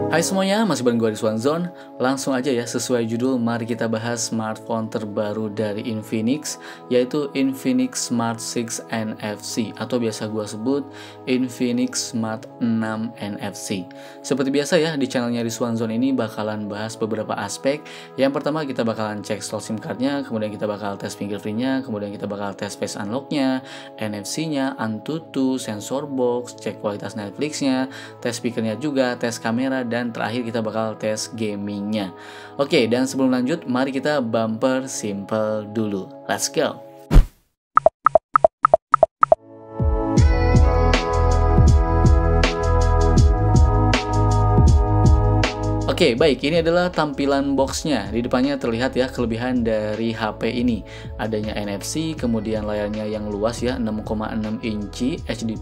Hai semuanya, masih bareng gue Rizwan Zone. Langsung aja ya, sesuai judul, mari kita bahas smartphone terbaru dari Infinix, yaitu Infinix Smart 6 NFC, atau biasa gue sebut Infinix Smart 6 NFC. Seperti biasa ya, di channelnya Rizwan Zone ini bakalan bahas beberapa aspek. Yang pertama kita bakalan cek slot SIM cardnya, kemudian kita bakal tes fingerprintnya, kemudian kita bakal tes face unlocknya, NFC-nya, Antutu, sensor box, cek kualitas Netflix-nya, tes speakernya juga, tes kamera, dan terakhir kita bakal tes gamingnya. Oke, dan sebelum lanjut, mari kita bumper simple dulu. Let's go! Oke, baik, ini adalah tampilan boxnya. Di depannya terlihat ya kelebihan dari HP ini. Adanya NFC, kemudian layarnya yang luas ya, 6,6 inci HD+,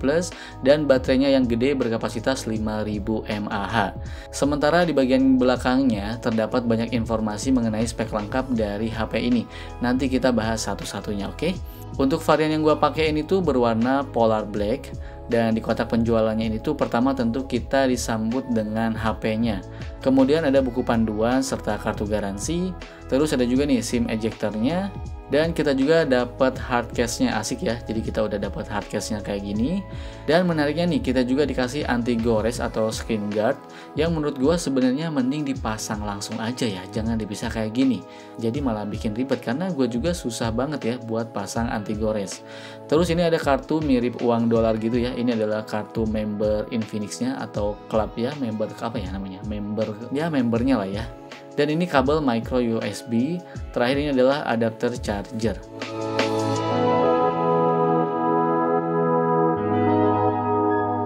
dan baterainya yang gede berkapasitas 5000 mAh. Sementara di bagian belakangnya terdapat banyak informasi mengenai spek lengkap dari HP ini. Nanti kita bahas satu-satunya, oke? Untuk varian yang gua pakai ini tuh berwarna polar black. Dan di kotak penjualannya ini tuh pertama tentu kita disambut dengan HP-nya. Kemudian ada buku panduan serta kartu garansi. Terus ada juga nih SIM ejectornya. Dan kita juga dapat hard case-nya, asik ya. Jadi kita udah dapat hard case-nya kayak gini. Dan menariknya nih, kita juga dikasih anti gores atau screen guard yang menurut gua sebenarnya mending dipasang langsung aja ya, jangan dipisah kayak gini. Jadi malah bikin ribet karena gua juga susah banget ya buat pasang anti gores. Terus ini ada kartu mirip uang dolar gitu ya. Ini adalah kartu member Infinix-nya atau club ya, member apa ya namanya? Membernya lah ya. Dan ini kabel micro USB. Terakhir ini adalah adapter charger.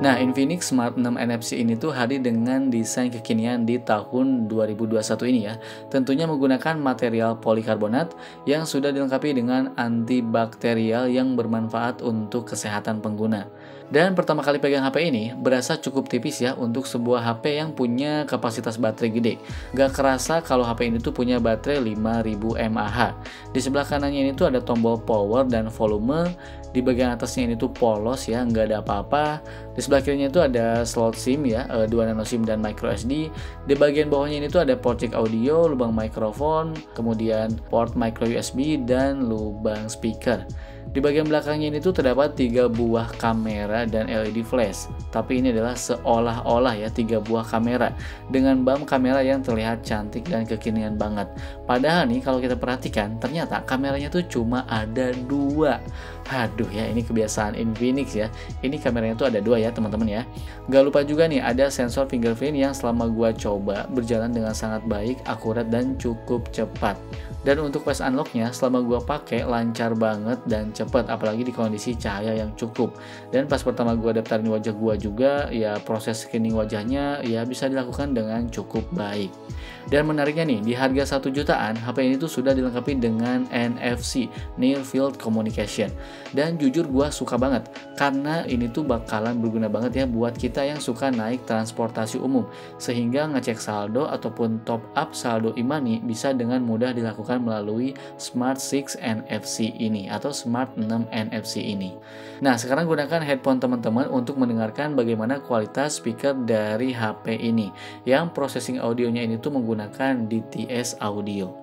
Nah, Infinix Smart 6 NFC ini tuh hadir dengan desain kekinian di tahun 2021 ini ya. Tentunya menggunakan material polikarbonat yang sudah dilengkapi dengan antibakterial yang bermanfaat untuk kesehatan pengguna. Dan pertama kali pegang HP ini, berasa cukup tipis ya untuk sebuah HP yang punya kapasitas baterai gede. Gak kerasa kalau HP ini tuh punya baterai 5000 mAh. Di sebelah kanannya ini tuh ada tombol power dan volume. Di bagian atasnya ini tuh polos ya, nggak ada apa-apa. Di sebelah kirinya itu ada slot SIM ya, 2 nano SIM dan micro SD. Di bagian bawahnya ini tuh ada port jack audio, lubang mikrofon, kemudian port micro USB dan lubang speaker. Di bagian belakangnya ini tuh terdapat 3 buah kamera dan LED flash. Tapi ini adalah seolah-olah ya 3 buah kamera dengan bump kamera yang terlihat cantik dan kekinian banget. Padahal nih kalau kita perhatikan ternyata kameranya tuh cuma ada 2. Aduh ya, ini kebiasaan Infinix ya. Ini kameranya tuh ada 2 ya teman-teman ya. Gak lupa juga nih ada sensor fingerprint yang selama gua coba berjalan dengan sangat baik, akurat dan cukup cepat. Dan untuk face unlock-nya selama gua pakai lancar banget dan cepat, apalagi di kondisi cahaya yang cukup. Dan pas pertama gua daftarin wajah gua juga ya, proses scanning wajahnya ya bisa dilakukan dengan cukup baik. Dan menariknya nih, di harga 1 jutaan HP ini tuh sudah dilengkapi dengan NFC, Near Field Communication. Dan jujur gua suka banget karena ini tuh bakalan berguna banget ya buat kita yang suka naik transportasi umum, sehingga ngecek saldo ataupun top up saldo e-money bisa dengan mudah dilakukan melalui Smart 6 NFC ini atau Smart 6 NFC ini. Nah, sekarang gunakan headphone teman-teman untuk mendengarkan bagaimana kualitas speaker dari HP ini, yang processing audionya ini tuh menggunakan DTS audio.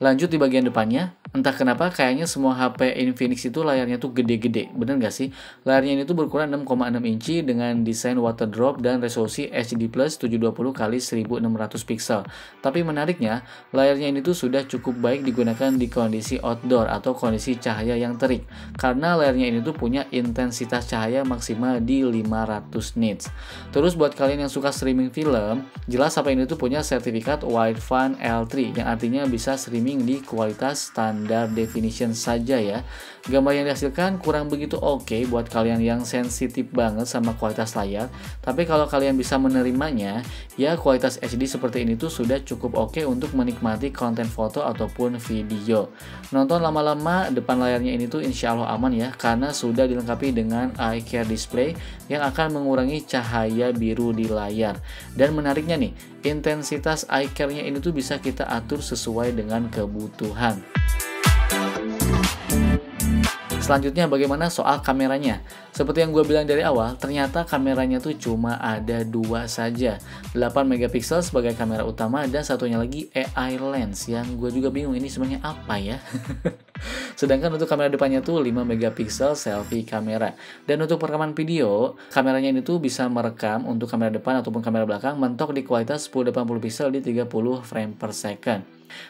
Lanjut di bagian depannya, entah kenapa kayaknya semua HP Infinix itu layarnya tuh gede-gede, bener nggak sih? Layarnya ini tuh berukuran 6,6 inci dengan desain water drop dan resolusi HD+ 720x1600 pixel. Tapi menariknya, layarnya ini tuh sudah cukup baik digunakan di kondisi outdoor atau kondisi cahaya yang terik, karena layarnya ini tuh punya intensitas cahaya maksimal di 500 nits. Terus buat kalian yang suka streaming film, jelas HP ini tuh punya sertifikat Widefun L3 yang artinya bisa streaming streaming di kualitas standar definition saja ya. Gambar yang dihasilkan kurang begitu oke buat kalian yang sensitif banget sama kualitas layar. Tapi kalau kalian bisa menerimanya, ya kualitas HD seperti ini tuh sudah cukup oke untuk menikmati konten foto ataupun video. Nonton lama-lama depan layarnya ini tuh insya Allah aman ya, karena sudah dilengkapi dengan eye care display yang akan mengurangi cahaya biru di layar. Dan menariknya nih, intensitas eye care-nya ini tuh bisa kita atur sesuai dengan kebutuhan. Selanjutnya bagaimana soal kameranya? Seperti yang gue bilang dari awal, ternyata kameranya tuh cuma ada 2 saja. 8 megapiksel sebagai kamera utama dan satunya lagi AI lens yang gue juga bingung ini sebenarnya apa ya. Sedangkan untuk kamera depannya tuh 5 megapiksel selfie kamera. Dan untuk perekaman video, kameranya ini tuh bisa merekam untuk kamera depan ataupun kamera belakang mentok di kualitas 1080 pixel di 30 frame per second.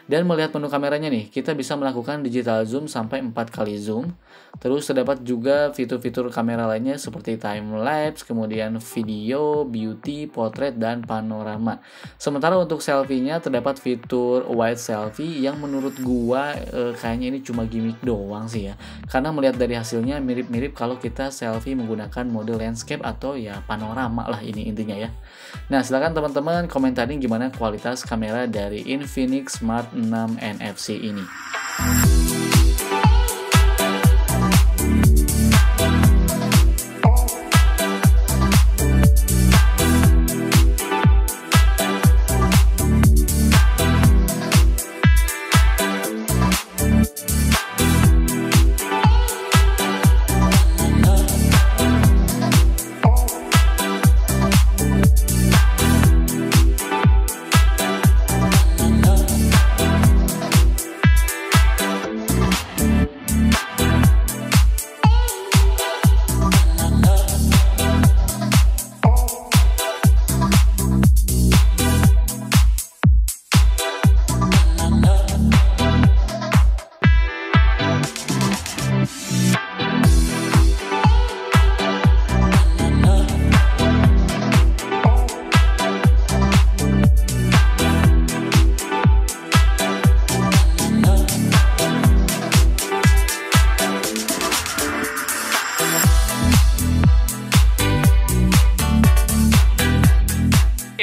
Dan melihat menu kameranya nih, kita bisa melakukan digital zoom sampai 4 kali zoom. Terus terdapat juga fitur-fitur kamera lainnya seperti time lapse, kemudian video, beauty, portrait, dan panorama. Sementara untuk selfie-nya terdapat fitur wide selfie yang menurut gua kayaknya ini cuma gimmick doang sih ya. Karena melihat dari hasilnya mirip-mirip kalau kita selfie menggunakan mode landscape atau ya panorama lah ini intinya ya. Nah, silakan teman-teman komentarin gimana kualitas kamera dari Infinix Smart 6 NFC ini.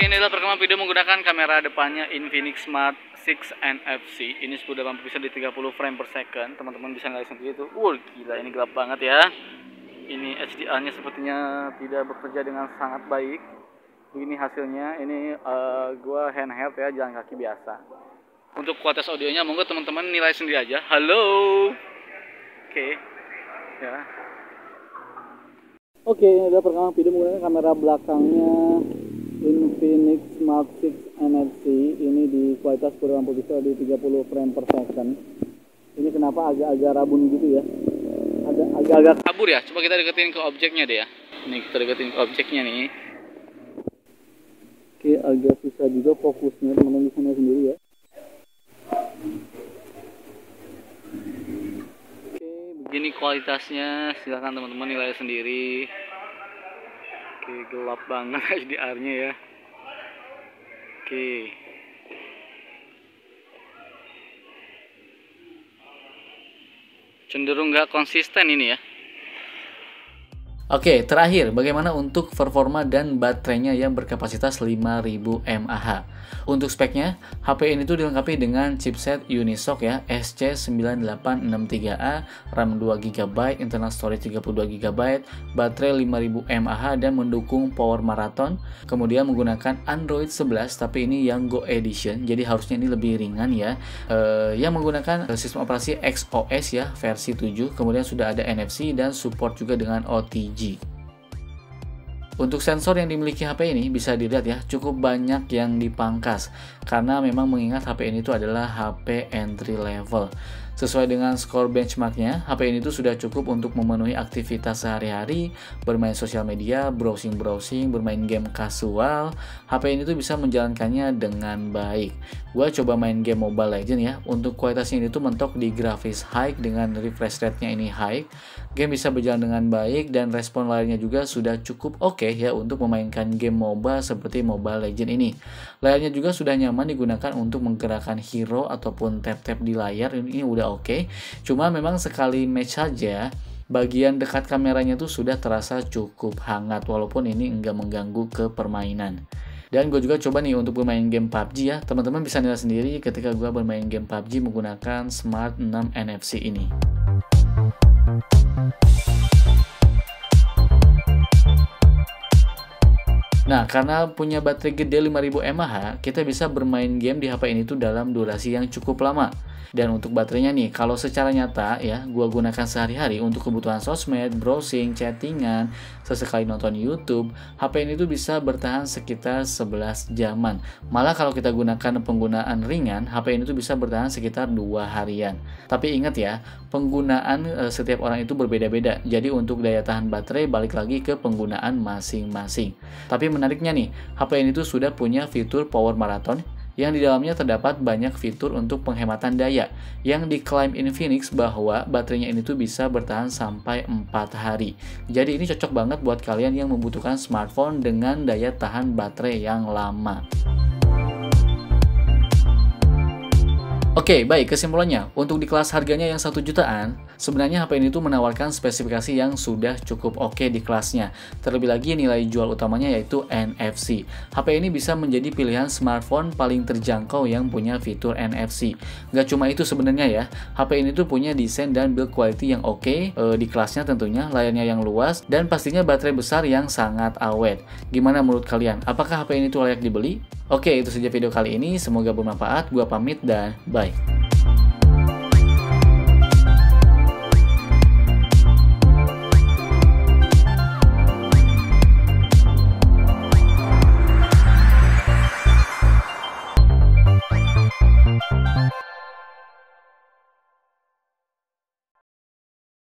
Inilah perekaman video menggunakan kamera depannya Infinix Smart 6 NFC. Ini 1080 pixel di 30 frame per second. Teman-teman bisa lihat sendiri itu. Gila ini gelap banget ya. Ini HDR-nya sepertinya tidak bekerja dengan sangat baik. Begini hasilnya. Ini gua handheld ya, jalan kaki biasa. Untuk kualitas audionya monggo teman-teman nilai sendiri aja. Halo. Oke. Ya. Oke, ini adalah perekaman video menggunakan kamera belakangnya Infinix Smart 6 NFC. Ini di kualitas 1080 pixel di 30 frame per second. Ini kenapa agak-agak rabun gitu ya, agak-agak kabur ya. Coba kita deketin ke objeknya deh ya. Ini kita deketin ke objeknya nih. Oke, agak susah juga fokusnya, teman-teman bisa lihat sendiri ya. Oke, begini kualitasnya, silahkan teman-teman nilai sendiri. Oke, gelap banget HDR-nya ya. Oke. Cenderung nggak konsisten ini ya. Oke, terakhir bagaimana untuk performa dan baterainya yang berkapasitas 5000 mAh. Untuk speknya, HP ini tuh dilengkapi dengan chipset Unisoc ya, SC9863A, RAM 2GB, internal storage 32GB, baterai 5000 mAh dan mendukung power marathon. Kemudian menggunakan Android 11 tapi ini yang Go Edition, jadi harusnya ini lebih ringan ya. Yang menggunakan sistem operasi XOS ya, versi 7. Kemudian sudah ada NFC dan support juga dengan OTG. Untuk sensor yang dimiliki HP ini bisa dilihat ya, cukup banyak yang dipangkas karena memang mengingat HP ini tuh adalah HP entry level. Sesuai dengan skor benchmarknya, HP ini tuh sudah cukup untuk memenuhi aktivitas sehari-hari, bermain sosial media, browsing, bermain game kasual. HP ini tuh bisa menjalankannya dengan baik. Gua coba main game Mobile Legends ya. Untuk kualitasnya ini tuh mentok di grafis high dengan refresh rate-nya ini high. Game bisa berjalan dengan baik dan respon layarnya juga sudah cukup oke ya untuk memainkan game MOBA seperti Mobile Legends ini. Layarnya juga sudah nyaman nyaman digunakan untuk menggerakkan hero ataupun tap-tap di layar, ini udah oke. Cuma memang sekali match saja, bagian dekat kameranya tuh sudah terasa cukup hangat, walaupun ini enggak mengganggu ke permainan. Dan gue juga coba nih untuk bermain game PUBG ya, teman-teman bisa nilai sendiri ketika gue bermain game PUBG menggunakan Smart 6 NFC ini. Nah, karena punya baterai gede 5000 mAh, kita bisa bermain game di HP ini tuh dalam durasi yang cukup lama. Dan untuk baterainya nih, kalau secara nyata ya, gua gunakan sehari-hari untuk kebutuhan sosmed, browsing, chattingan, sesekali nonton YouTube, HP ini tuh bisa bertahan sekitar 11 jaman. Malah kalau kita gunakan penggunaan ringan, HP ini tuh bisa bertahan sekitar 2 harian. Tapi ingat ya, penggunaan setiap orang itu berbeda-beda. Jadi untuk daya tahan baterai balik lagi ke penggunaan masing-masing. Tapi menariknya nih, HP ini tuh sudah punya fitur Power Marathon yang di dalamnya terdapat banyak fitur untuk penghematan daya yang diklaim Infinix bahwa baterainya ini tuh bisa bertahan sampai 4 hari. Jadi ini cocok banget buat kalian yang membutuhkan smartphone dengan daya tahan baterai yang lama. Oke, baik, kesimpulannya, untuk di kelas harganya yang 1 jutaan, sebenarnya HP ini tuh menawarkan spesifikasi yang sudah cukup oke di kelasnya. Terlebih lagi nilai jual utamanya yaitu NFC. HP ini bisa menjadi pilihan smartphone paling terjangkau yang punya fitur NFC. Gak cuma itu sebenarnya ya, HP ini tuh punya desain dan build quality yang oke di kelasnya tentunya, layarnya yang luas, dan pastinya baterai besar yang sangat awet. Gimana menurut kalian? Apakah HP ini tuh layak dibeli? Oke, itu saja video kali ini. Semoga bermanfaat. Gua pamit dan bye.